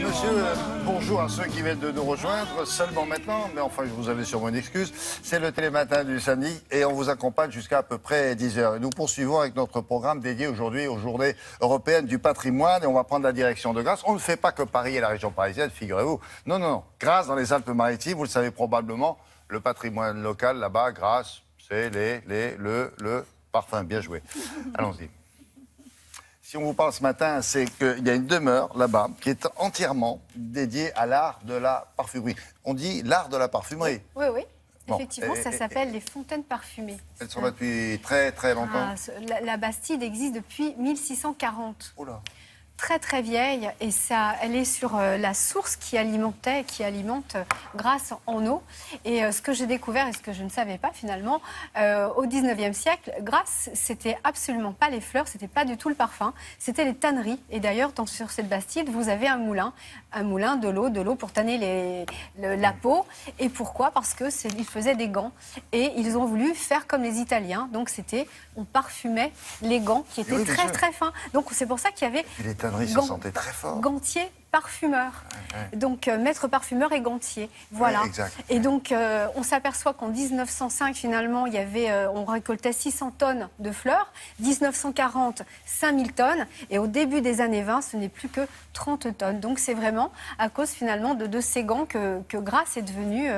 Monsieur, bonjour à ceux qui viennent de nous rejoindre, seulement maintenant, mais enfin je vous avais sûrement une excuse, c'est le Télématin du samedi et on vous accompagne jusqu'à peu près 10h. Et nous poursuivons avec notre programme dédié aujourd'hui aux Journées européennes du patrimoine et on va prendre la direction de Grasse. On ne fait pas que Paris et la région parisienne, figurez-vous. Non, non, non. Grasse dans les Alpes-Maritimes, vous le savez probablement, le patrimoine local là-bas, Grasse, c'est le parfum. Bien joué. Allons-y. Si on vous parle ce matin, c'est qu'il y a une demeure là-bas qui est entièrement dédiée à l'art de la parfumerie. On dit l'art de la parfumerie. Oui, oui. Bon, Effectivement, ça s'appelle les fontaines parfumées. Elles sont là depuis très très longtemps. La Bastide existe depuis 1640. Oula. Très très vieille et ça, elle est sur la source qui alimente Grasse en eau. Et ce que j'ai découvert et ce que je ne savais pas finalement, au 19e siècle, Grasse, c'était absolument pas les fleurs, c'était pas du tout le parfum, c'était les tanneries. Et d'ailleurs, sur cette Bastide, vous avez un moulin de l'eau pour tanner la peau. Et pourquoi? Parce que ils faisaient des gants et ils ont voulu faire comme les Italiens. Donc on parfumait les gants qui étaient très très fins. Donc c'est pour ça qu'il y avait Les tanneries se sentaient très fort. Gantier, parfumeur. Ouais. Donc, maître parfumeur et gantier. Voilà. Ouais, exact. Et donc, on s'aperçoit qu'en 1905, finalement, on récoltait 600 tonnes de fleurs. 1940, 5000 tonnes. Et au début des années 20, ce n'est plus que 30 tonnes. Donc, c'est vraiment à cause, finalement, de ces gants que Grasse est devenu...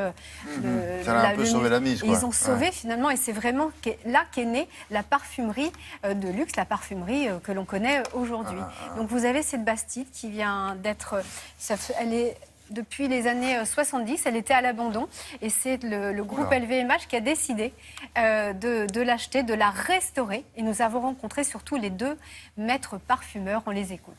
Ça a un peu sauvé la mise, quoi. Et ils ont sauvé, finalement, et c'est vraiment là qu'est née la parfumerie de luxe, la parfumerie que l'on connaît aujourd'hui. Donc, vous avez cette Bastide qui vient d'être... Elle est depuis les années 70, elle était à l'abandon et c'est le groupe LVMH qui a décidé de l'acheter, de la restaurer. Et nous avons rencontré surtout les deux maîtres parfumeurs. On les écoute.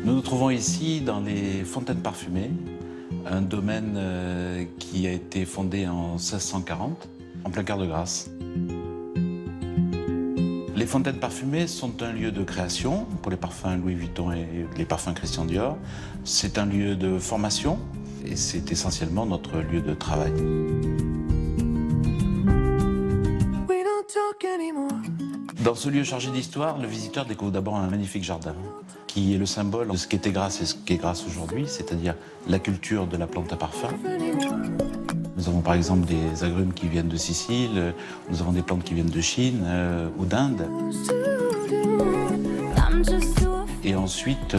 Nous nous trouvons ici dans les fontaines parfumées, un domaine qui a été fondé en 1640, en plein cœur de Grasse. Les fontaines parfumées sont un lieu de création pour les parfums Louis Vuitton et les parfums Christian Dior. C'est un lieu de formation et c'est essentiellement notre lieu de travail. Dans ce lieu chargé d'histoire, le visiteur découvre d'abord un magnifique jardin qui est le symbole de ce qu'était Grasse et ce qu'est Grasse aujourd'hui, c'est-à-dire la culture de la plante à parfum. Nous avons par exemple des agrumes qui viennent de Sicile, nous avons des plantes qui viennent de Chine ou d'Inde. Et ensuite,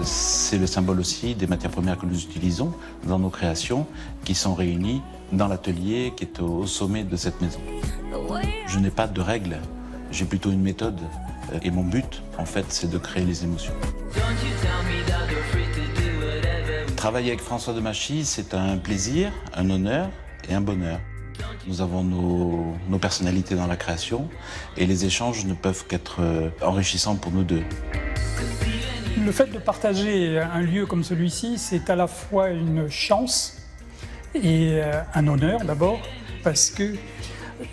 c'est le symbole aussi des matières premières que nous utilisons dans nos créations, qui sont réunies dans l'atelier qui est au sommet de cette maison. Je n'ai pas de règles, j'ai plutôt une méthode. Et mon but, en fait, c'est de créer les émotions. Travailler avec François Demachy, c'est un plaisir, un honneur et un bonheur. Nous avons nos personnalités dans la création et les échanges ne peuvent qu'être enrichissants pour nous deux. Le fait de partager un lieu comme celui-ci, c'est à la fois une chance et un honneur d'abord, parce que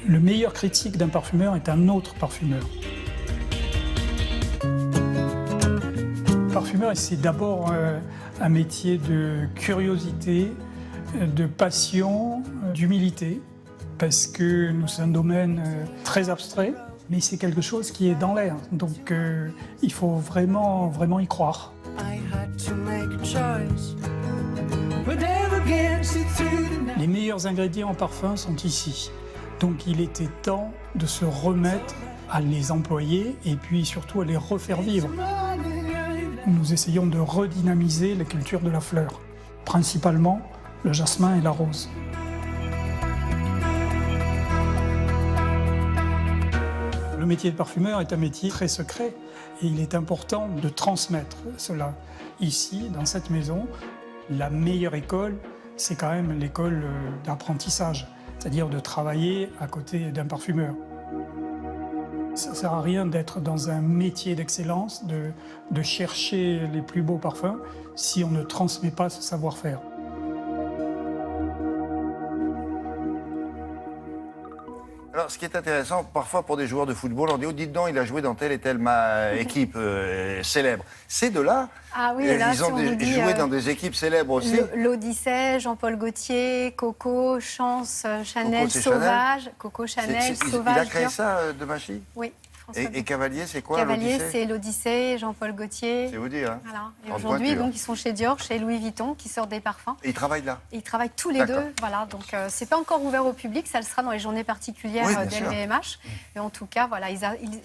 le meilleur critique d'un parfumeur est un autre parfumeur. Parfumeur, c'est d'abord un métier de curiosité, de passion, d'humilité, parce que c'est un domaine très abstrait, mais c'est quelque chose qui est dans l'air. Donc il faut vraiment, vraiment y croire. Les meilleurs ingrédients en parfum sont ici. Donc il était temps de se remettre à les employer et puis surtout à les refaire vivre. Nous essayons de redynamiser la culture de la fleur, principalement le jasmin et la rose. Le métier de parfumeur est un métier très secret et il est important de transmettre cela. Ici, dans cette maison, la meilleure école, c'est quand même l'école d'apprentissage, c'est-à-dire de travailler à côté d'un parfumeur. Ça ne sert à rien d'être dans un métier d'excellence, de chercher les plus beaux parfums, si on ne transmet pas ce savoir-faire. Alors, ce qui est intéressant, parfois pour des joueurs de football, on dit, oh, dites donc, il a joué dans telle et telle équipe célèbre. Ces deux-là, Ah oui, là, ils si ont on vous dit, joué dans des équipes célèbres aussi. L'Odyssée, Jean-Paul Gaultier, Coco, Chance, Chanel, Coco, c'est Sauvage. Coco, Chanel, Sauvage. Il a créé Dior. ça, de Machy? Oui. François Et Cavalier, c'est quoi Cavalier, l'Odyssée? c'est l'Odyssée, Jean-Paul Gaultier. C'est vous dire. Hein. Voilà. Et En aujourd'hui, pointure. donc, ils sont chez Dior, chez Louis Vuitton, qui sortent des parfums. Et ils travaillent là? Et ils travaillent tous les D'accord. deux. Voilà. Donc, c'est pas encore ouvert au public. Ça le sera dans les journées particulières Oui, bien sûr. d'LVMH. Mais en tout cas, voilà, il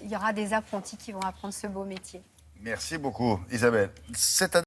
y aura des apprentis qui vont apprendre ce beau métier. Merci beaucoup, Isabelle.